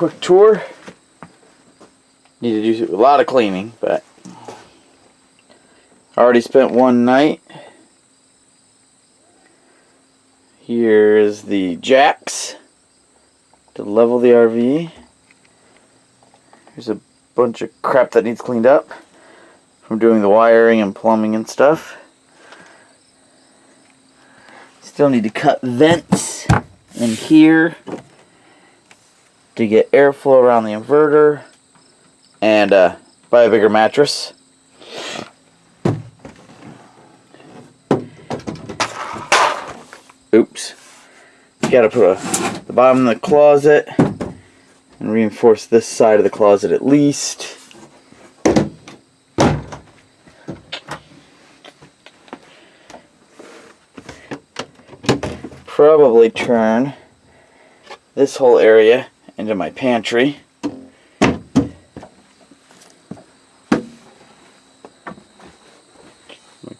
Quick tour. Need to do a lot of cleaning, but already spent one night. Here is the jacks to level the RV. There's a bunch of crap that needs cleaned up from doing the wiring and plumbing and stuff. Still need to cut vents in here to get airflow around the inverter and buy a bigger mattress. Oops. Gotta put the bottom of the closet and reinforce this side of the closet at least. Probably turn this whole area into my pantry.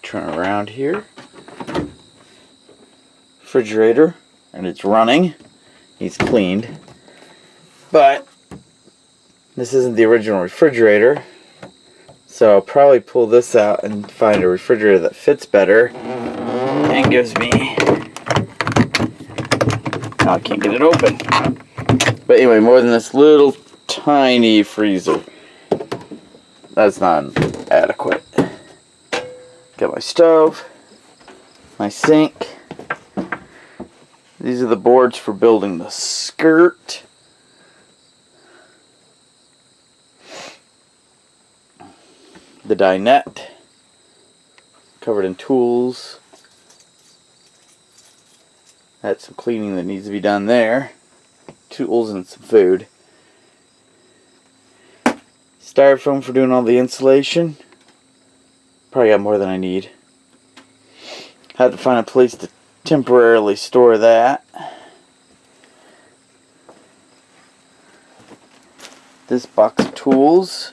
Turn around here. Refrigerator, and it's running. He's cleaned. But this isn't the original refrigerator, so I'll probably pull this out and find a refrigerator that fits better and gives me... Now I can't get it open. But anyway, more than this little tiny freezer. That's not adequate. Got my stove, my sink. These are the boards for building the skirt. The dinette, covered in tools. That's some cleaning that needs to be done there. Tools and some food. Styrofoam for doing all the insulation. Probably got more than I need. Had to find a place to temporarily store that. This box of tools.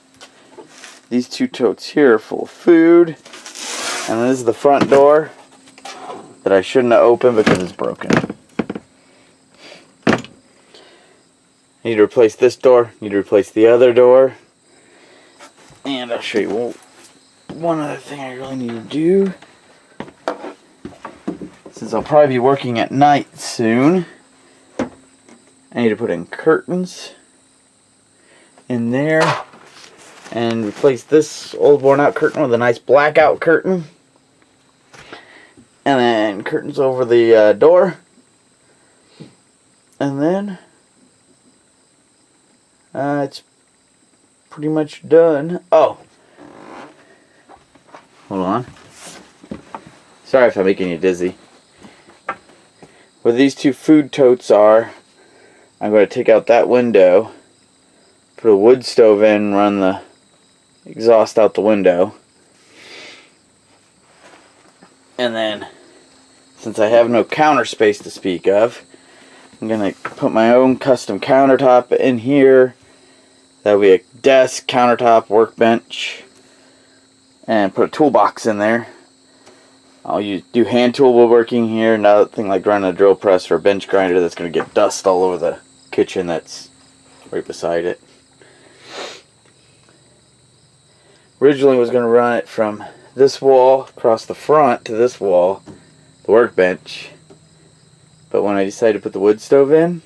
These two totes here are full of food. And this is the front door that I shouldn't have opened because it's broken. I need to replace this door. Need to replace the other door. And I'll show you one other thing I really need to do. Since I'll probably be working at night soon, I need to put in curtains in there and replace this old worn out curtain with a nice blackout curtain. And then curtains over the door. And then it's pretty much done. Oh, hold on. Sorry if I'm making you dizzy. Where these two food totes are, I'm going to take out that window, put a wood stove in, run the exhaust out the window. And then, since I have no counter space to speak of, I'm going to put my own custom countertop in here. That'll be a desk, countertop, workbench, and put a toolbox in there. I'll do hand tool woodworking here. Nothing like running a drill press or a bench grinder that's going to get dust all over the kitchen that's right beside it. Originally was going to run it from this wall across the front to this wall, the workbench. But when I decided to put the wood stove in,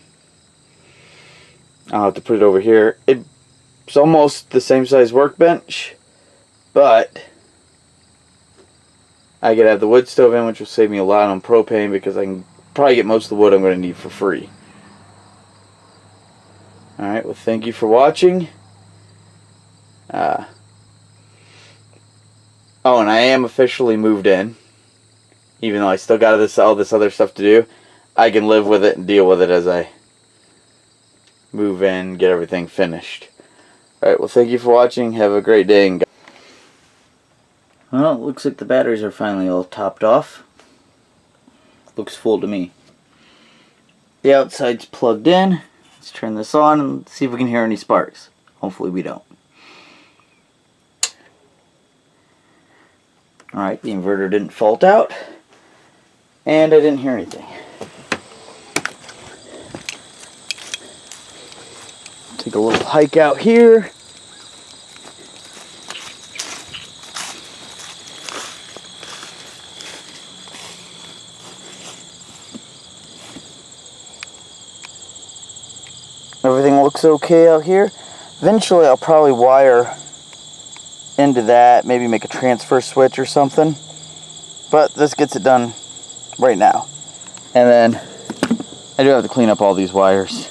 I'll have to put it over here. It's almost the same size workbench, but I could have the wood stove in, which will save me a lot on propane because I can probably get most of the wood I'm going to need for free. Alright, well, thank you for watching. Oh, and I am officially moved in. Even though I still got all this other stuff to do, I can live with it and deal with it as I move in, get everything finished. Alright, well, thank you for watching. Have a great day. And well, it looks like the batteries are finally all topped off. Looks full to me. The outside's plugged in. Let's turn this on and see if we can hear any sparks. Hopefully we don't. Alright, the inverter didn't fault out. And I didn't hear anything. Take a little hike out here. Everything looks okay out here. Eventually I'll probably wire into that, maybe make a transfer switch or something. But this gets it done right now. And then I do have to clean up all these wires.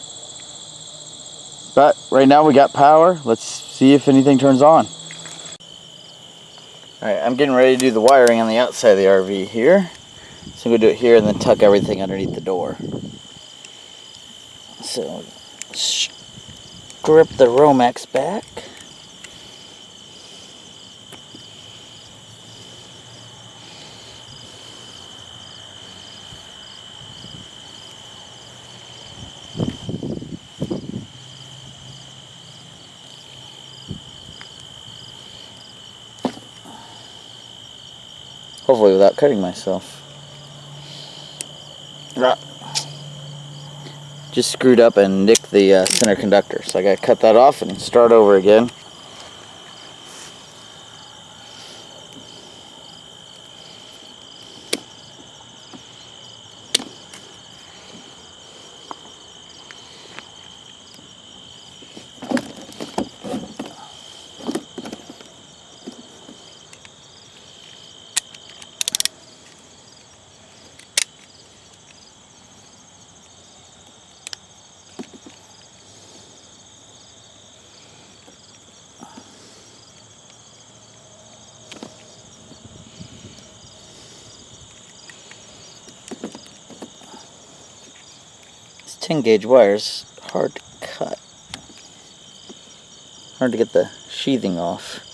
But right now we got power. Let's see if anything turns on. Alright, I'm getting ready to do the wiring on the outside of the RV here. So I'm going to do it here and then tuck everything underneath the door. So, strip the Romex back. Hopefully without cutting myself. Just screwed up and nicked the center conductor, so I gotta cut that off and start over again. This 10 gauge wire is hard to cut. Hard to get the sheathing off.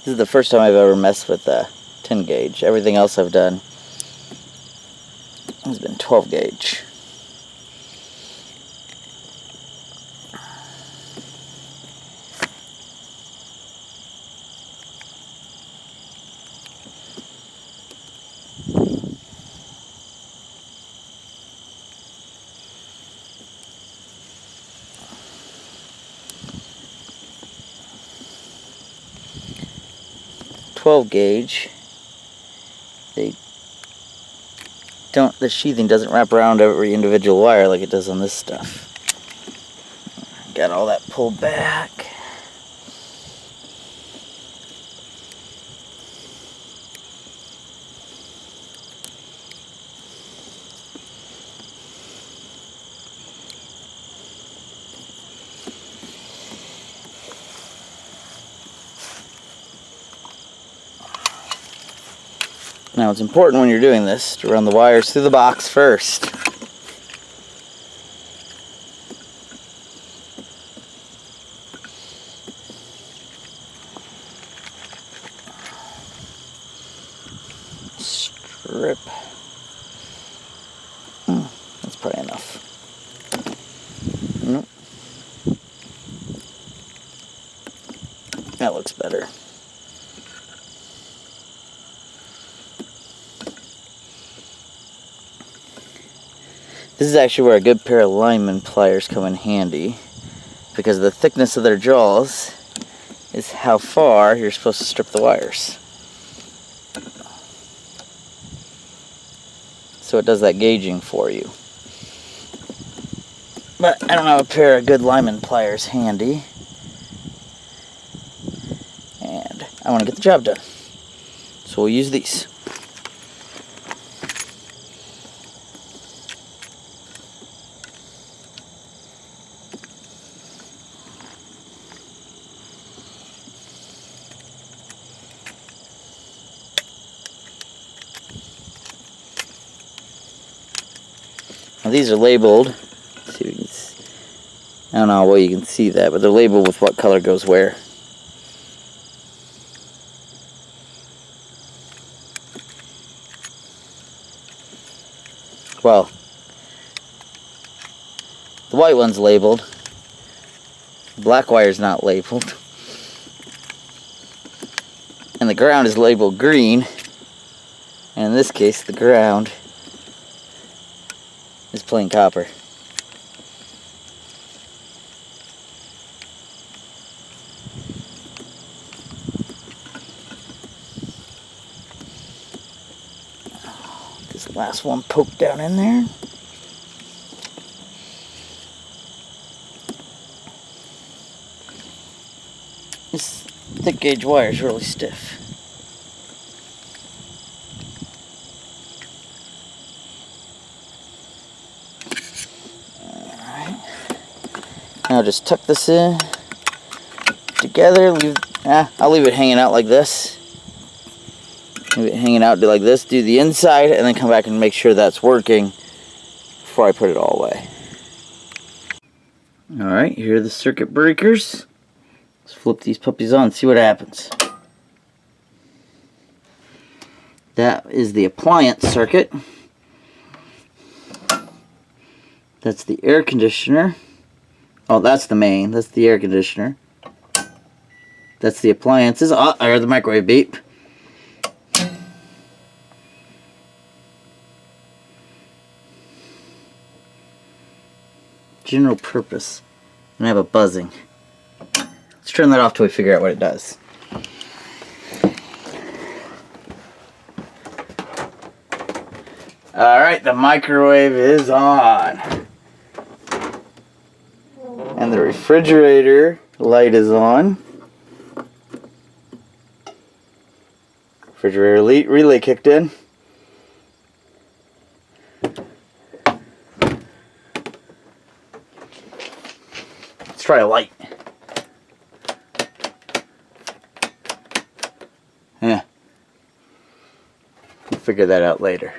This is the first time I've ever messed with a 10 gauge. Everything else I've done has been 12 gauge. Gauge, the sheathing doesn't wrap around every individual wire like it does on this stuff. Got all that pulled back. Now it's important when you're doing this to run the wires through the box first. Strip. That's probably enough. Nope. That looks better. This is actually where a good pair of lineman pliers come in handy, because the thickness of their jaws is how far you're supposed to strip the wires. So it does that gauging for you. But I don't have a pair of good lineman pliers handy, and I want to get the job done. So we'll use these. Now these are labeled. Let's see if you can see. I don't know how well you can see that, but they're labeled with what color goes where. Well, the white one's labeled. The black wire's not labeled. And the ground is labeled green. And in this case, the ground is plain copper. This last one poked down in there. This thick gauge wire is really stiff. Alright. Now just tuck this in together. I'll leave it hanging out like this. Leave it hanging out like this. Do the inside and then come back and make sure that's working before I put it all away. Alright, here are the circuit breakers. Let's flip these puppies on and see what happens. That is the appliance circuit. That's the air conditioner. Oh, that's the main. That's the air conditioner. That's the appliances. Oh, I heard the microwave beep. General purpose. And I have a buzzing. Let's turn that off till we figure out what it does. Alright, the microwave is on. And the refrigerator light is on. Refrigerator relay kicked in. Let's try a light. Yeah. We'll figure that out later.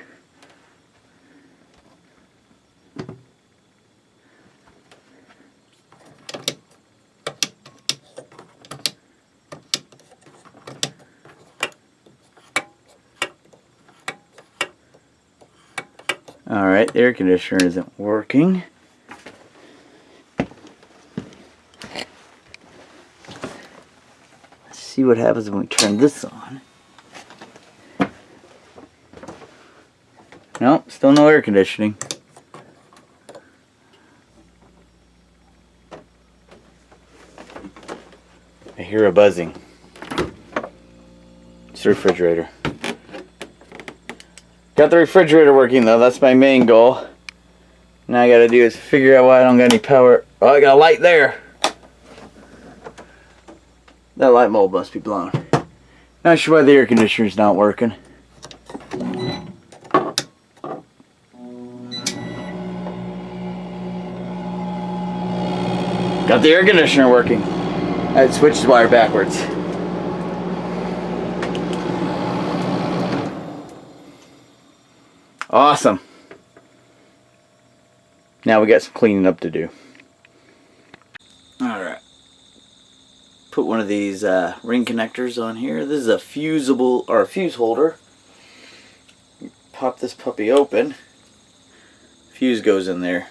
Alright, the air conditioner isn't working. Let's see what happens when we turn this on. Nope, still no air conditioning. I hear a buzzing. It's the refrigerator. Got the refrigerator working though, that's my main goal. Now I gotta do is figure out why I don't got any power. Oh, I got a light there. That light bulb must be blown. Not sure why the air conditioner's not working. Got the air conditioner working. I switched the wire backwards. Awesome. Now we got some cleaning up to do. Alright. Put one of these ring connectors on here. This is a fusible, or a fuse holder. Pop this puppy open. Fuse goes in there.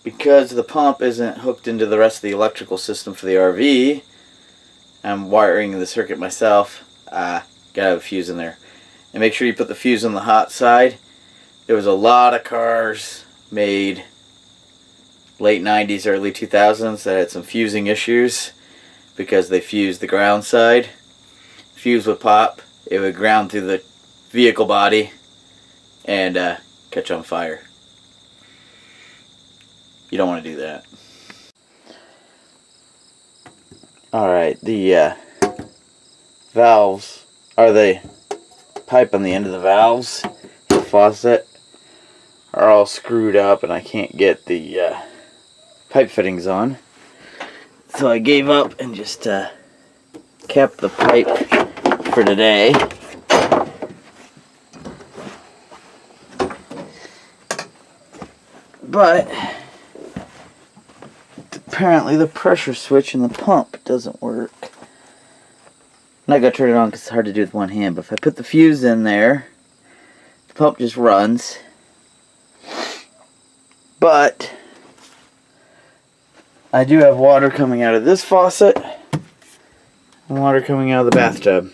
Because the pump isn't hooked into the rest of the electrical system for the RV, I'm wiring the circuit myself. Gotta have a fuse in there. And make sure you put the fuse on the hot side. There was a lot of cars made late 90s, early 2000s that had some fusing issues because they fused the ground side. Fuse would pop, it would ground through the vehicle body and catch on fire. You don't want to do that. Alright, the valves, or the pipe on the end of the valves, the faucet, are all screwed up and I can't get the pipe fittings on. So I gave up and just kept the pipe for today. But apparently the pressure switch in the pump doesn't work. I'm not going to turn it on because it's hard to do with one hand, but if I put the fuse in there, The pump just runs. But I do have water coming out of this faucet and water coming out of the bathtub.